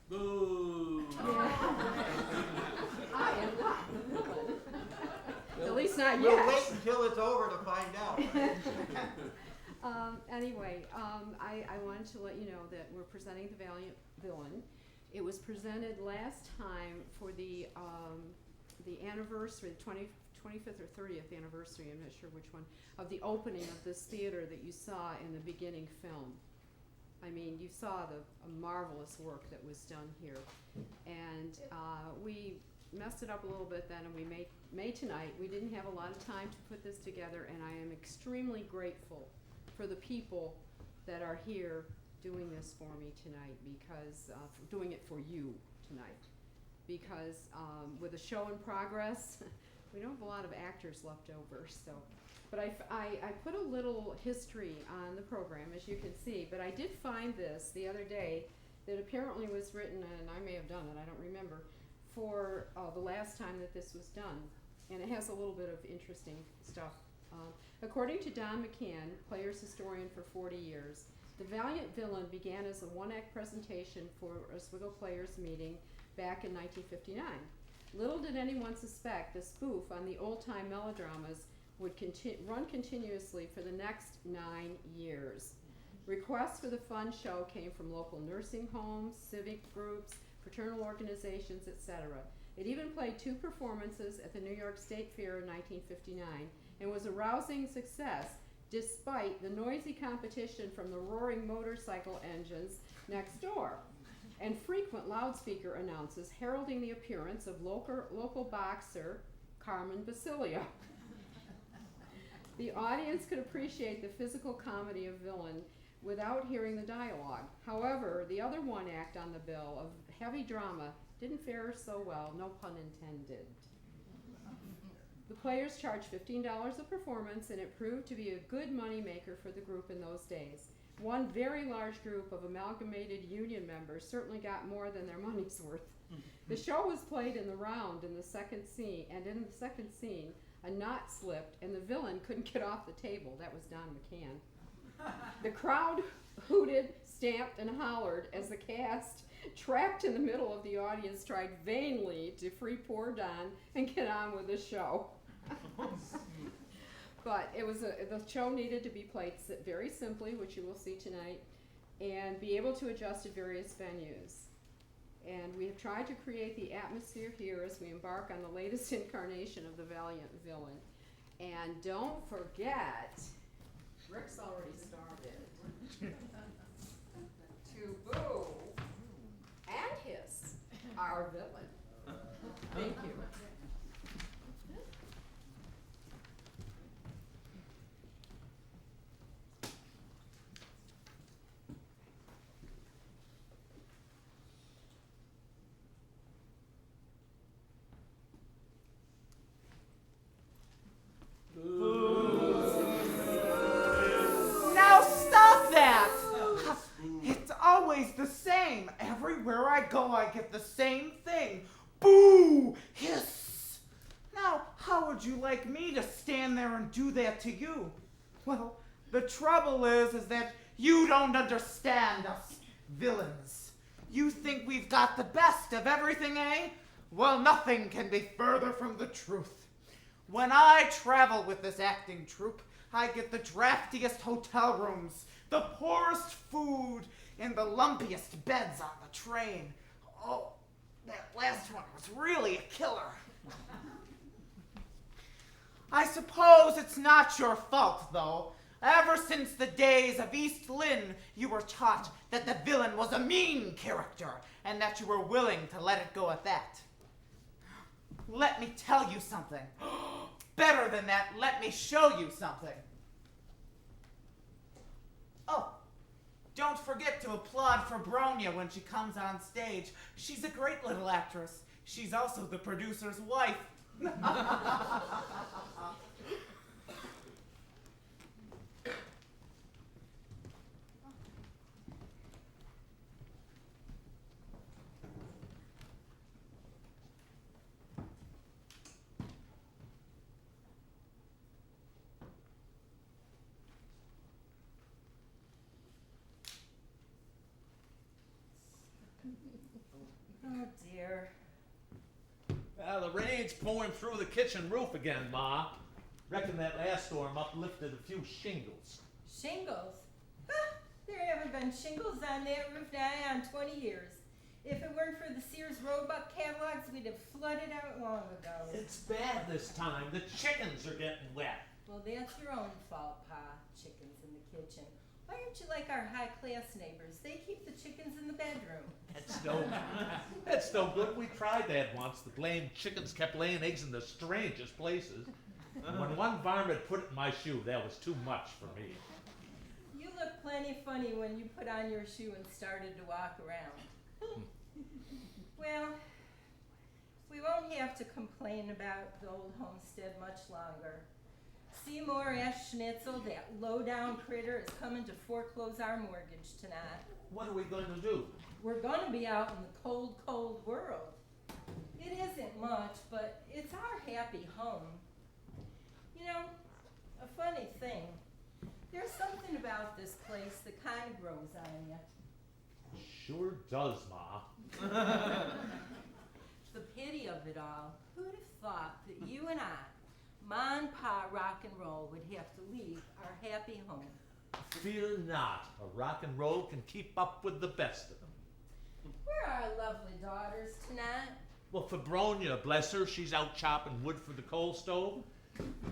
Boo! I am not the villain. At least not We'll yet. wait until it's over to find out. Anyway, I wanted to let you know that we're presenting the Valiant Villain. It was presented last time for the anniversary, the 25th or 30th anniversary, I'm not sure which one, of the opening of this theater that you saw in the beginning film. I mean, you saw the marvelous work that was done here. And we messed it up a little bit then, and we made tonight. We didn't have a lot of time to put this together, and I am extremely grateful for the people that are here doing this for me tonight, because for doing it for you tonight. Because with a show in progress, we don't have a lot of actors left over, so. But I put a little history on the program, as you can see, but I did find this the other day that apparently was written, and I may have done it, I don't remember, for the last time that this was done. And it has a little bit of interesting stuff. According to Don McGann, Players historian for 40 years, the Valiant Villain began as a one-act presentation for Oswego Players meeting back in 1959. Little did anyone suspect the spoof on the old-time melodramas would run continuously for the next 9 years. Requests for the fun show came from local nursing homes, civic groups, fraternal organizations, etc. It even played 2 performances at the New York State Fair in 1959 and was a rousing success despite the noisy competition from the roaring motorcycle engines next door and frequent loudspeaker announces heralding the appearance of local boxer Carmen Basilia. The audience could appreciate the physical comedy of Villain without hearing the dialogue. However, the other one act on the bill of heavy drama didn't fare so well, no pun intended. The Players charged $15 a performance, and it proved to be a good money maker for the group in those days. One very large group of amalgamated union members certainly got more than their money's worth. The show was played in the round in the second scene, and in the second scene, a knot slipped, and the villain couldn't get off the table. That was Don McGann. The crowd hooted, stamped, and hollered as the cast, trapped in the middle of the audience, tried vainly to free poor Don and get on with the show. But it was the show needed to be played very simply, which you will see tonight, and be able to adjust to various venues. And we have tried to create the atmosphere here as we embark on the latest incarnation of the Valiant Villain. And don't forget, Rick's already started, to boo and hiss our villain. Thank you. Now stop that! It's always the same. Everywhere I go, I get the same thing. Boo! Hiss! Now, how would you like me to stand there and do that to you? Well, the trouble is that you don't understand us villains. You think we've got the best of everything, eh? Well, nothing can be further from the truth. When I travel with this acting troupe, I get the draftiest hotel rooms, the poorest food, and the lumpiest beds on the train. Oh, that last one was really a killer. I suppose it's not your fault, though. Ever since the days of East Lynne, you were taught that the villain was a mean character, and that you were willing to let it go at that. Let me tell you something. Better than that, let me show you something. Oh, don't forget to applaud Frebronia when she comes on stage. She's a great little actress. She's also the producer's wife. Oh, dear. The rain's pouring through the kitchen roof again, Ma. Reckon that last storm uplifted a few shingles. Shingles? Huh, there haven't been shingles on that roof nigh on 20 years. If it weren't for the Sears Roebuck catalogs, we'd have flooded out long ago. It's bad this time. The chickens are getting wet. Well, that's your own fault, Pa. Chickens in the kitchen. Why aren't you like our high-class neighbors? They keep the chickens in the bedroom. That's no good. We tried that once. The blamed chickens kept laying eggs in the strangest places. And when one varmint put it in my shoe, that was too much for me. You look plenty funny when you put on your shoe and started to walk around. Well, we won't have to complain about the old homestead much longer. Seymour asked Schnitzel, that low-down critter, is coming to foreclose our mortgage tonight. What are we going to do? We're going to be out in the cold, cold world. It isn't much, but it's our happy home. You know, a funny thing, there's something about this place that kind of grows on you. Sure does, Ma. The pity of it all, who'd have thought that you and I, Ma and Pa Rockenroll, would have to leave our happy home? Fear not. A rock and roll can keep up with the best of them. Where are our lovely daughters tonight? Well, Frebronia, bless her, she's out chopping wood for the coal stove.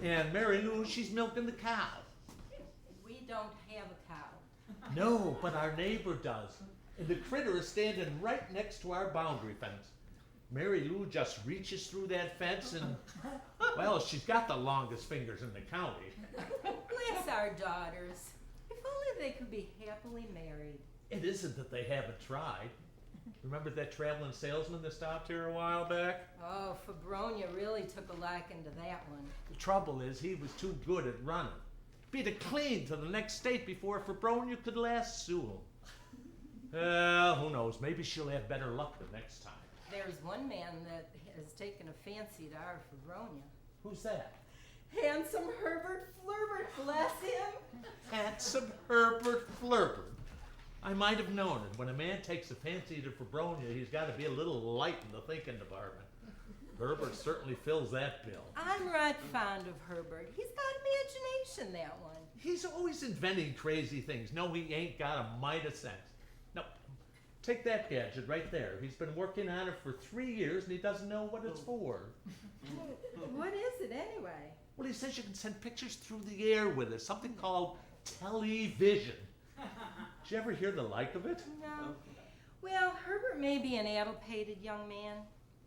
And Mary Lou, she's milking the cow. We don't have a cow. No, but our neighbor does. And the critter is standing right next to our boundary fence. Mary Lou just reaches through that fence and, well, she's got the longest fingers in the county. Bless our daughters. If only they could be happily married. It isn't that they haven't tried. Remember that traveling salesman that stopped here a while back? Oh, Frebronia really took a liking to that one. The trouble is he was too good at running. Beat it clean to the next state before Frebronia could last Sewell. Well, who knows? Maybe she'll have better luck the next time. There's one man that has taken a fancy to our Frebronia. Who's that? Handsome Herbert Flerbert, bless him. Handsome Herbert Flerbert. I might have known it. When a man takes a fancy to Frebronia, he's got to be a little light in the thinking department. Herbert certainly fills that bill. I'm right fond of Herbert. He's got imagination, that one. He's always inventing crazy things. No, he ain't got a mite of sense. Now, take that gadget right there. He's been working on it for 3 years and he doesn't know what it's for. What is it anyway? Well, he says you can send pictures through the air with it. Something called television. Did you ever hear the like of it? No. Well, Herbert may be an addle-pated young man,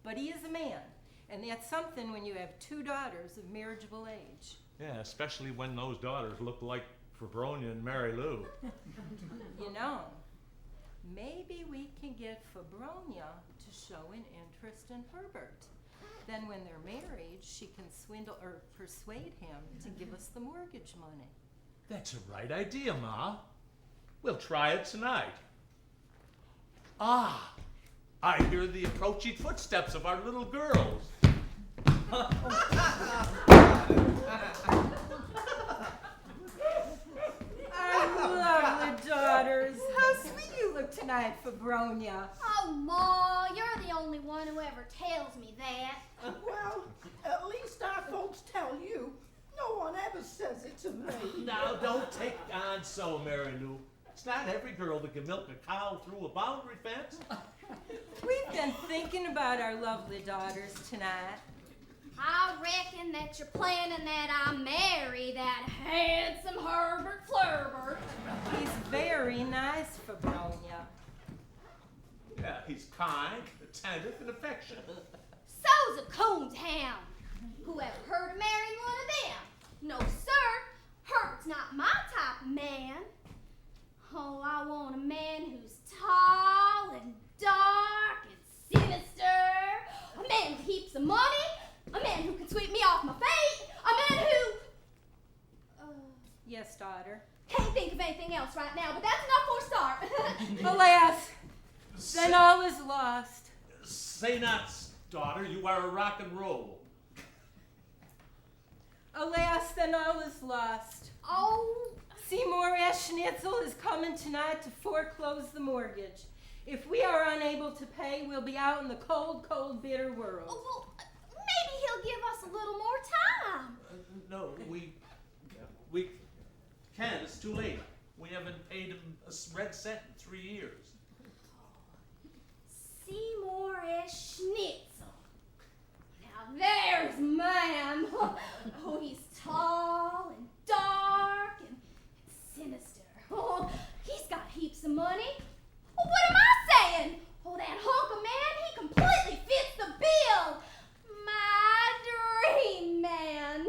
but he is a man. And that's something when you have 2 daughters of marriageable age. Yeah, especially when those daughters look like Frebronia and Mary Lou. You know, maybe we can get Frebronia to show an interest in Herbert. Then when they're married, she can swindle or persuade him to give us the mortgage money. That's a right idea, Ma. We'll try it tonight. Ah, I hear the approaching footsteps of our little girls. Our lovely daughters. How sweet you look tonight, Frebronia. Oh, Ma, you're the only one who ever tells me that. Well, at least our folks tell you. No one ever says it to me. Now, don't take on so, Mary Lou. It's not every girl that can milk a cow through a boundary fence. We've been thinking about our lovely daughters tonight. I reckon that you're planning that I marry that handsome Herbert Flerbert. He's very nice, Frebronia. Yeah, he's kind, attentive, and affectionate. So's a coontown. Who ever heard of marrying one of them? No, sir. Herbert's not my type of man. Oh, I want a man who's tall and dark and sinister. A man with heaps of money. A man who can sweep me off my feet. A man who... Yes, daughter. Can't think of anything else right now, but that's enough for a start. Alas, then all is lost. Say not, daughter, you are a rock and roll. Alas, then all is lost. Oh, Seymour S. Schnitzel is coming tonight to foreclose the mortgage. If we are unable to pay, we'll be out in the cold, cold, bitter world. Oh, well, maybe he'll give us a little more time. No, we can't. It's too late. We haven't paid him a red cent in 3 years. Seymour Schnitzel. Now there's a man. Oh, he's tall and dark and sinister. Oh, he's got heaps of money. Oh, what am I saying? Oh, that hunk of man, he completely fits the bill. My dream man.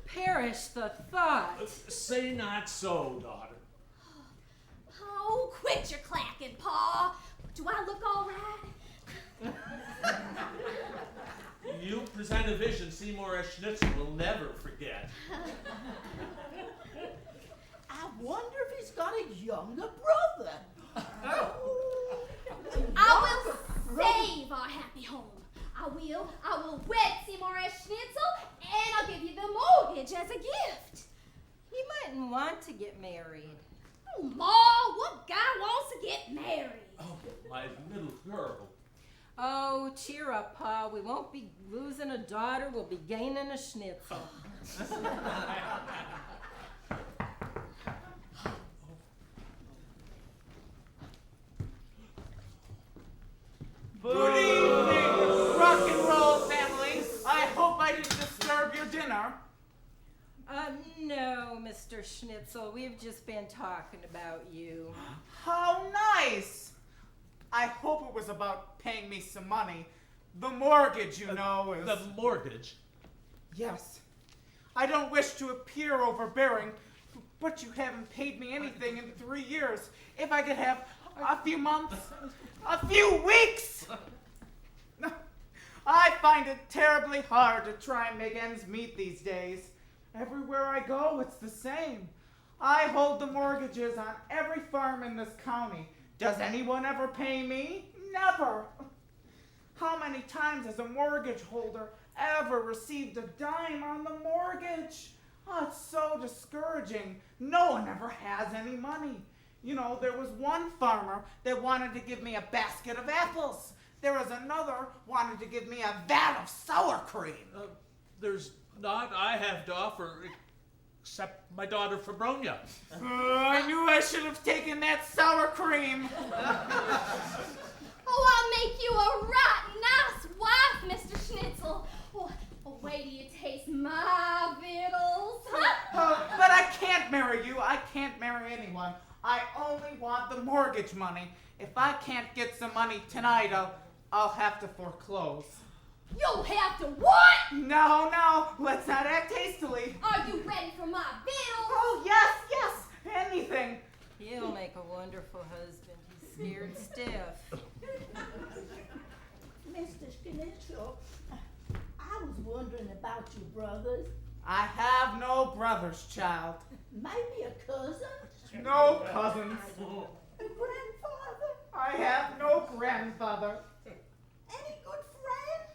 Perish the thought. Say not so, daughter. Oh, quit your clacking, Pa. Do I look all right? You present a vision Seymour Schnitzel will never forget. I wonder if he's got a younger brother. I will save our happy home. I will wed Seymour Schnitzel, and I'll give you the mortgage as a gift. He mightn't want to get married. Oh, Ma, what guy wants to get married? Oh, my little girl. Oh, cheer up, Pa. We won't be losing a daughter. We'll be gaining a Schnitzel. Good evening, Rockenroll family. I hope I didn't disturb your dinner. No, Mr. Schnitzel. We've just been talking about you. How nice! I hope it was about paying me some money. The mortgage, you know, is... The mortgage? Yes. I don't wish to appear overbearing, but you haven't paid me anything in 3 years. If I could have a few months, a few weeks! I find it terribly hard to try and make ends meet these days. Everywhere I go, it's the same. I hold the mortgages on every farm in this county. Does anyone ever pay me? Never. How many times has a mortgage holder ever received a dime on the mortgage? Oh, it's so discouraging. No one ever has any money. You know, there was one farmer that wanted to give me a basket of apples. There was another wanted to give me a vat of sour cream. There's not I have to offer except my daughter Frebronia. I knew I should have taken that sour cream. Oh, I'll make you a right nice wife, Mr. Schnitzel. Oh, wait till you taste my victuals. But I can't marry you. I can't marry anyone. I only want the mortgage money. If I can't get some money tonight, I'll have to foreclose. You'll have to what? No, let's not act hastily. Are you ready for my victuals? Oh, yes, anything. He'll make a wonderful husband. He's scared stiff. Mr. Schnitzel, I was wondering about your brothers. I have no brothers, child. Maybe a cousin? No cousins. A grandfather? I have no grandfather. Any good friends?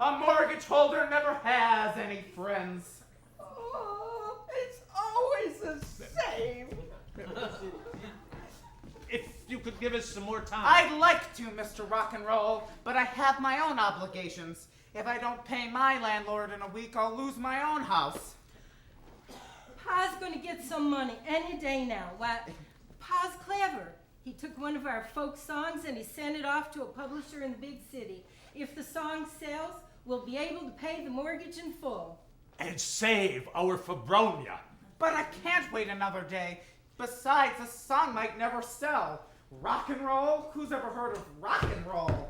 A mortgage holder never has any friends. Oh, it's always the same. If you could give us some more time. I'd like to, Mr. Rockenroll, but I have my own obligations. If I don't pay my landlord in a week, I'll lose my own house. Pa's going to get some money any day now. Why, Pa's clever. He took one of our folk songs and he sent it off to a publisher in the big city. If the song sells, we'll be able to pay the mortgage in full. And save our Frebronia. But I can't wait another day. Besides, the song might never sell. Rockenroll? Who's ever heard of Rockenroll?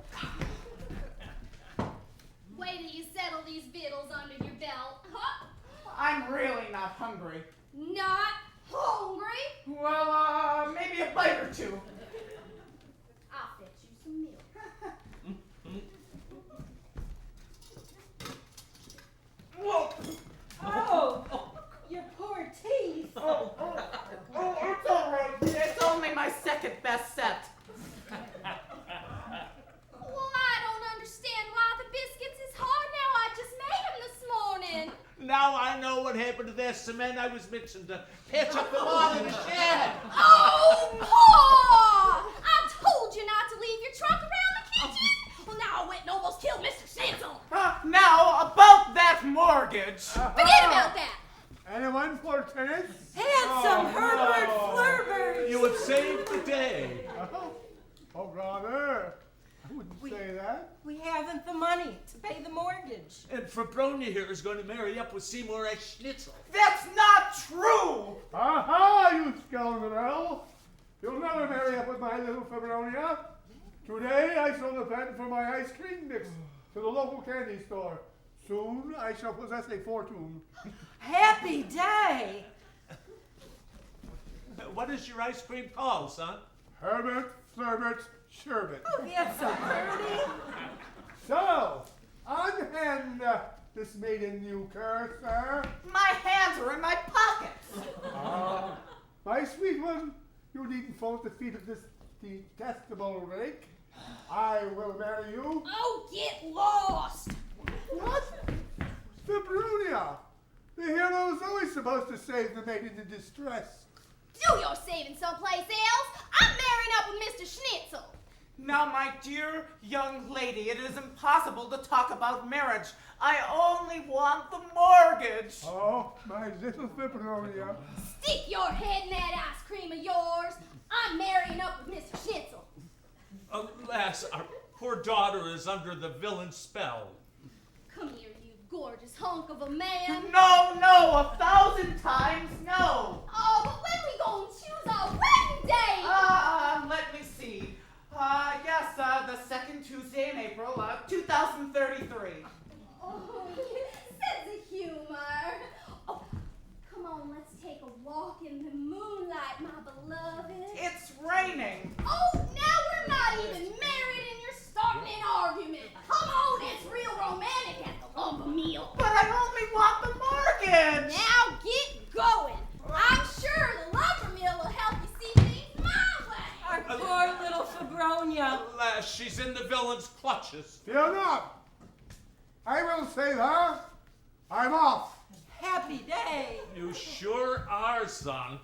Wait till you settle these victuals under your belt. Huh? I'm really not hungry. Not hungry? Well, maybe a bite or two. I'll fetch you some milk. Whoa! Oh, your poor teeth. Oh, it's all right. It's only my second best set. Well, I don't understand why the biscuits is hard now. I just made them this morning. Now I know what happened to that cement I was mixing to patch up the wall in the shed. Oh, Paul! You have saved the day. Oh, rather. I wouldn't say that. We haven't the money to pay the mortgage. And Frebronia here is going to marry up with Seymour as Schnitzel. That's not true! Aha, you scoundrel! You'll never marry up with my little Frebronia. Today I sold a patent for my ice cream mix to the local candy store. Soon I shall possess a fortune. Happy day! What is your ice cream called, son? Herbert, Flerbert, Sherbet. Oh, that's so pretty. So, unhand this maiden you curse, sir. My hands are in my pockets. My sweet one, you needn't fall at the feet of this detestable rake. I will marry you. Oh, get lost! What? Frebronia! The hero is always supposed to save the maiden in distress. Do your saving someplace else. I'm marrying up with Mr. Schnitzel. Now, my dear young lady, it is impossible to talk about marriage. I only want the mortgage. Oh, my little Frebronia. Stick your head in that ice cream of yours. I'm marrying up with Mr. Schnitzel. Alas, our poor daughter is under the villain's spell. Come here, you gorgeous hunk of a man. No, 1,000 times no. Oh, but when we gonna choose our wedding date? Let me see. Yes, the second Tuesday in April, 2033. Oh, sense of humor. Oh, come on, let's take a walk in the moonlight, my beloved. It's raining. Oh, now we're not even married and you're starting an argument. Come on, it's real romantic at the lumber mill. But I only want the mortgage. Now get going. I'm sure the lumber mill will help you see things my way. Our poor little Frebronia. Alas, she's in the villain's clutches. Fear not. I will save her. I'm off. Happy day. You sure are, son.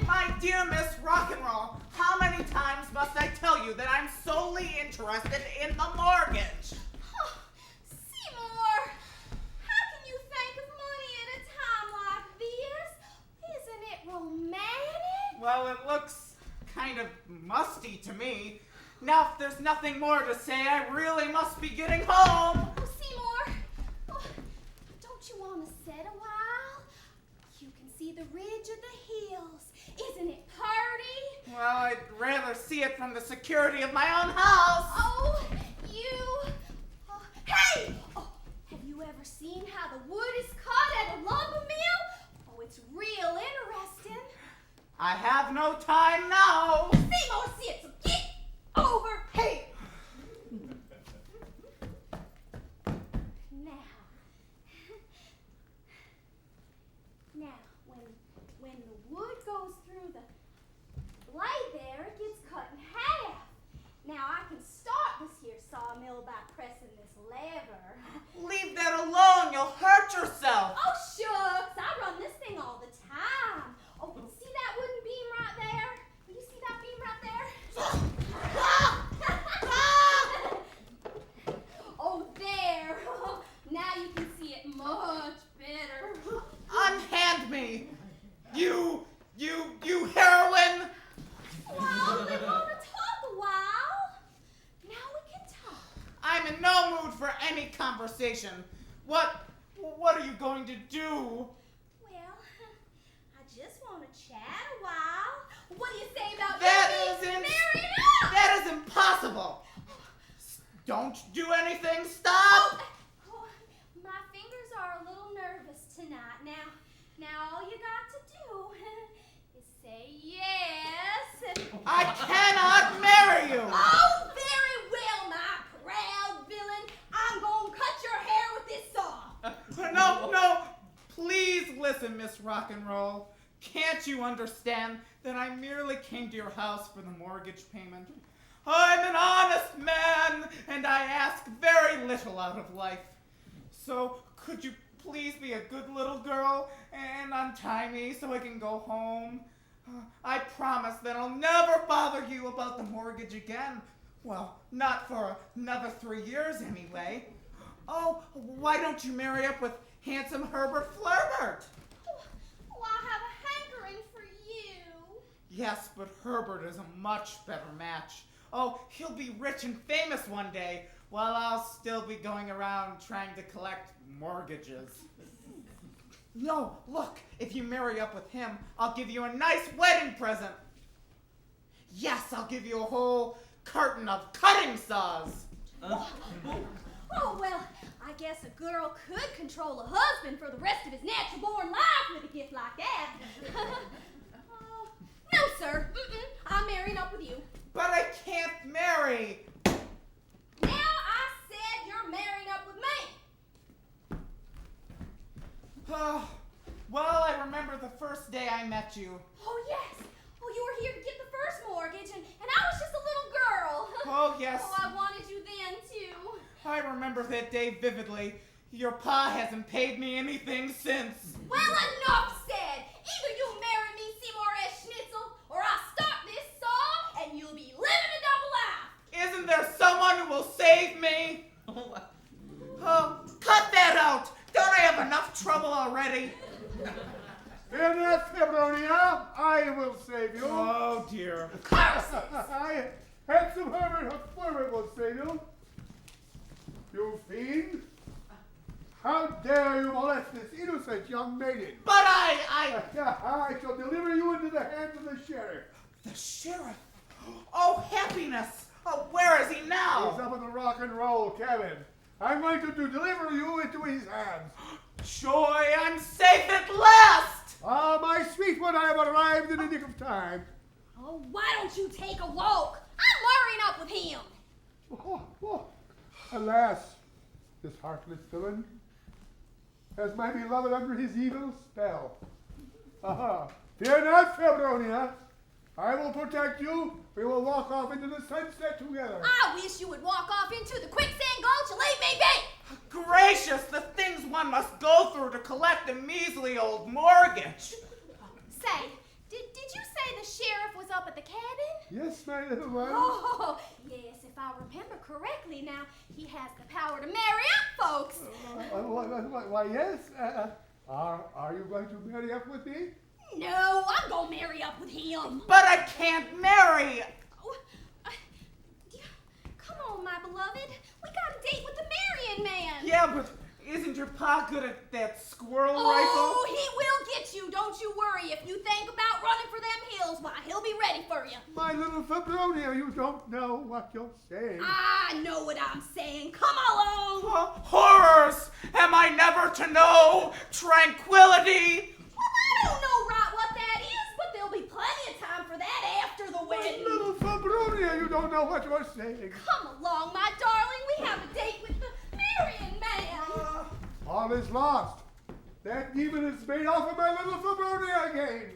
My dear Miss Rockenroll, how many times must I tell you that I'm solely interested in the mortgage? Seymour, how can you think of money at a time like this? Isn't it romantic? Well, it looks kind of musty to me. Now, if there's nothing more to say, I really must be getting home. Oh, Seymour, don't you want to sit a while? You can see the ridge of the hills. Isn't it pretty? Well, I'd rather see it from the security of my own house. Oh, you... hey! Oh, have you ever seen how the wood is cut at a lumber mill? Oh, it's real interesting. I have no time now. Seymour, see it, so get over here. Now, when the wood goes through the blade there, it gets cut in half. Now I can start this here sawmill by pressing this lever. Leave that alone. You'll hurt yourself. Oh, shucks. I run this thing all the time. Oh, see that wooden beam right there? Will you see that beam right there? Oh, there. Now you can see it much better. Unhand me. You heroine. Well, we want to talk a while. Now we can talk. I'm in no mood for any conversation. What are you going to do? Well, I just want to chat a while. What do you say about That is impossible. Don't do anything. Stop. Oh, my fingers are a little nervous tonight. Now all you got to do is say yes. I cannot marry Miss Rockenroll. Can't you understand that I merely came to your house for the mortgage payment? I'm an honest man, and I ask very little out of life. So, could you please be a good little girl and untie me so I can go home? I promise that I'll never bother you about the mortgage again. Well, not for another 3 years anyway. Oh, why don't you marry up with handsome Herbert Flerbert? Oh, I have a hankering for you. Yes, but Herbert is a much better match. Oh, he'll be rich and famous one day, while I'll still be going around trying to collect mortgages. No, look, if you marry up with him, I'll give you a nice wedding present. Yes, I'll give you a whole carton of cutting saws. Oh, well, I guess a girl could control a husband for the rest of his natural-born life with a gift like that. Oh, no, sir. I'm marrying up with you. But I can't marry. Now I said you're marrying up with me. Well, I remember the first day I met you. Oh, yes. Oh, you were here to get the first mortgage, and I was just a little girl. Oh, yes. Oh, I wanted you then, too. I remember that day vividly. Your pa hasn't paid me anything since. Well, enough said. Either you marry me, Seymour S. Schnitzel, or I start this song, and you'll be living a double life. Isn't there someone who will save me? Oh, cut that out. Don't I have enough trouble already? Fear not, Frebronia, I will save you. Oh, dear. I, handsome Herbert of Flerbert, will save you. You fiend! How dare you molest this innocent young maiden? But I shall deliver you into the hands of the sheriff. The sheriff? Oh, happiness. Oh, where is he He's now? up in the Rockenroll cabin. I'm going to deliver you into his hands. Joy, I'm safe at last. Ah, my sweet one, I have arrived in the nick of time. Oh, why don't you take a walk? I'm worrying up with him. Oh. Alas, this heartless villain has my beloved under his evil spell. Aha! Fear not, Frebronia. I will protect you. We will walk off into the sunset together. I wish you would walk off into the quicksand gulch and leave me be. Gracious, the things one must go through to collect a measly old mortgage. Say, did you say the sheriff was up at the cabin? Yes, my little one. Oh, yes, if I remember correctly now, he has the power to marry up folks. Why, yes. Are you going to marry up with me? No, I'm gonna marry up with him. But I can't marry. Oh, come on, my beloved. We got a date with the marrying man. Yeah, but isn't your pa good at that squirrel Oh, rifle? he will get you. Don't you worry. If you think about running for them hills, why, he'll be ready for you. My little Frebronia, you don't know what you're saying. I know what I'm saying. Come along. Horrors! Am I never to know tranquility? Well, I don't know right what that is, but there'll be plenty of time for that after the My wedding. little Frebronia, you don't know what you're saying. Come along, my darling. We have a date with the marrying man. All is lost. That demon has made off with my little Frebronia again.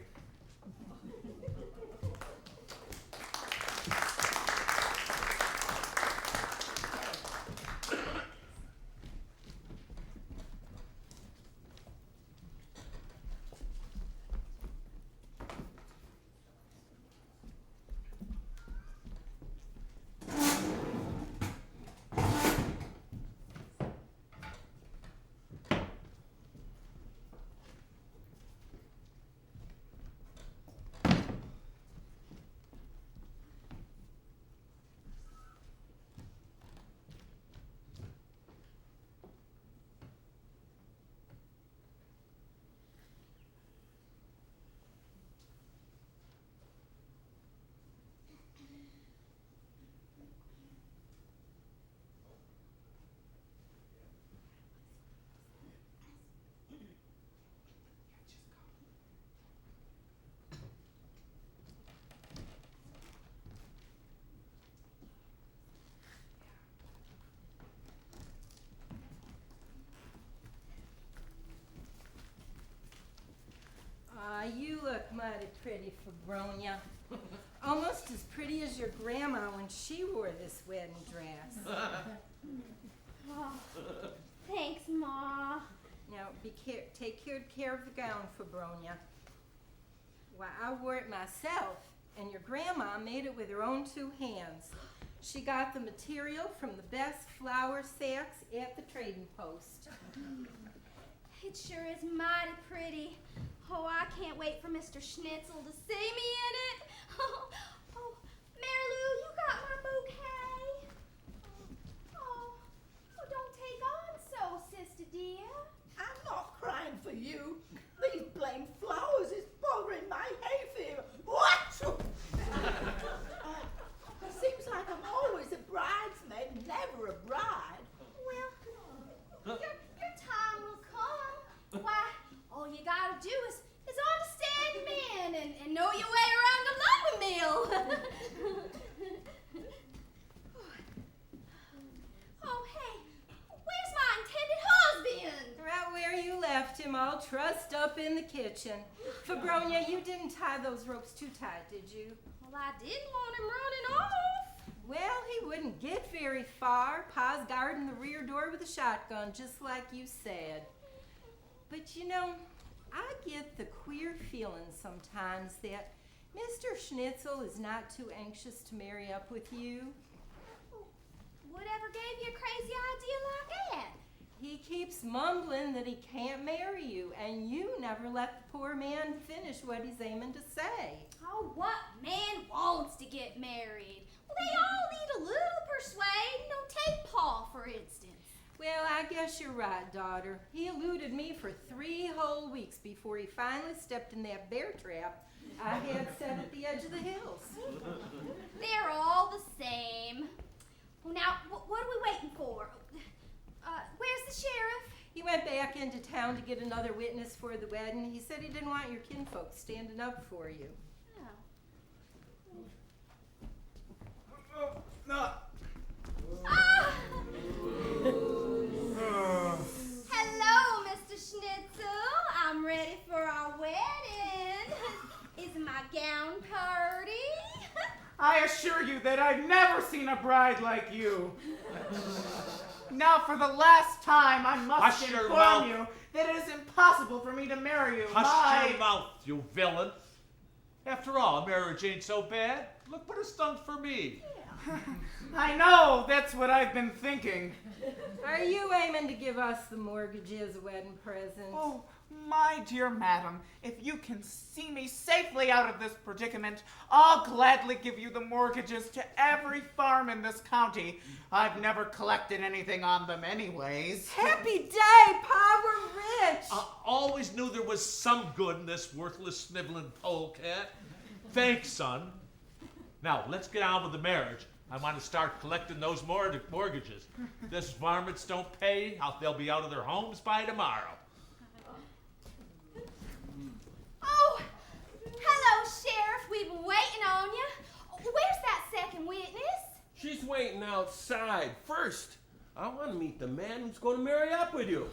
pretty, Frebronia. Almost as pretty as your grandma when she wore this wedding dress. Oh, thanks, Ma. Now, take care of the gown, Frebronia. Why, I wore it myself, and your grandma made it with her own 2 hands. She got the material from the best flour sacks at the trading post. It sure is mighty pretty. Oh, I can't wait for Mr. Schnitzel to see me in it. Oh, Mary Lou, you got my bouquet? Oh, don't take on so, sister dear. I'm not crying for you. These blame flowers is bothering my hay fever. What? It seems like I'm always a bridesmaid, never a bride. Well, your time will come. Why, all you gotta do is understand men and know your way around the lumber mill. Oh, hey, where's my intended husband? Right where you left him, all trussed up in the kitchen. Frebronia, you didn't tie those ropes too tight, did you? Well, I didn't want him running off. Well, he wouldn't get very far. Pa's guarding the rear door with a shotgun, just like you said. But you know, I get the queer feeling sometimes that Mr. Schnitzel is not too anxious to marry up with you. Whatever gave you a crazy idea like that? He keeps mumbling that he can't marry you, and you never let the poor man finish what he's aiming to say. Oh, what man wants to get married? Well, they all need a little persuading. Take Pa, for instance. Well, I guess you're right, daughter. He eluded me for 3 whole weeks before he finally stepped in that bear trap I had set at the edge of the hills. They're all the same. Well, now, what are we waiting for? Where's the sheriff? He went back into town to get another witness for the wedding. He said he didn't want your kinfolk standing up for you. No. Ah! Hello, Mr. Schnitzel. I'm ready for our wedding. Is my gown pretty? I assure you that I've never seen a bride like you. Now, for the last time, I must Hush your inform mouth. you that it is impossible for me to marry you. Hush your mouth, you villain. After all, marriage ain't so bad. Look what it's done for me. I know, that's what I've been thinking. Are you aiming to give us the mortgage as a wedding present? Oh, my dear madam, if you can see me safely out of this predicament, I'll gladly give you the mortgages to every farm in this county. I've never collected anything on them anyways. Happy day, Pa, we're rich. I always knew there was some good in this worthless, sniveling polecat. Thanks, son. Now, let's get on with the marriage. I want to start collecting those mortgages. This varmints don't pay, they'll be out of their homes by tomorrow. Oh, hello, Sheriff. We've been waiting on you. Where's that second witness? She's waiting outside. First, I want to meet the man who's going to marry up with you.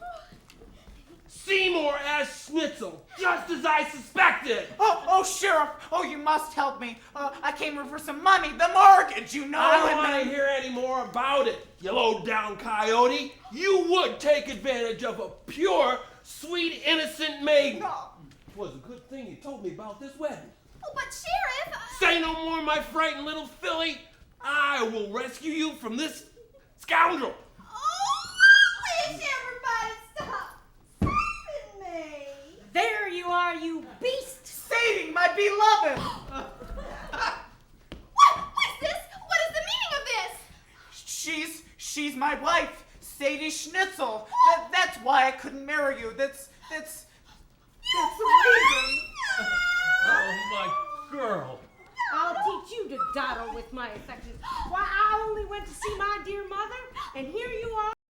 Seymour as Schnitzel, just as I suspected. Oh, Sheriff, you must help me. I came here for some money, the mortgage, you know. I don't want to hear any more about it, you low-down coyote. You would take advantage of a pure, sweet, innocent maiden. No. It was a good thing you told me about this wedding. Oh, but Sheriff... Say no more, my frightened little filly. I will rescue you from this scoundrel. Oh, wish everybody stop saving me. There you are, you beast. Sadie, my beloved. What's this? What is the meaning of this? She's my wife, Sadie Schnitzel. That's why I couldn't marry you. That's the reason. Oh, my girl. I'll teach you to dawdle with my affections. Why, I'll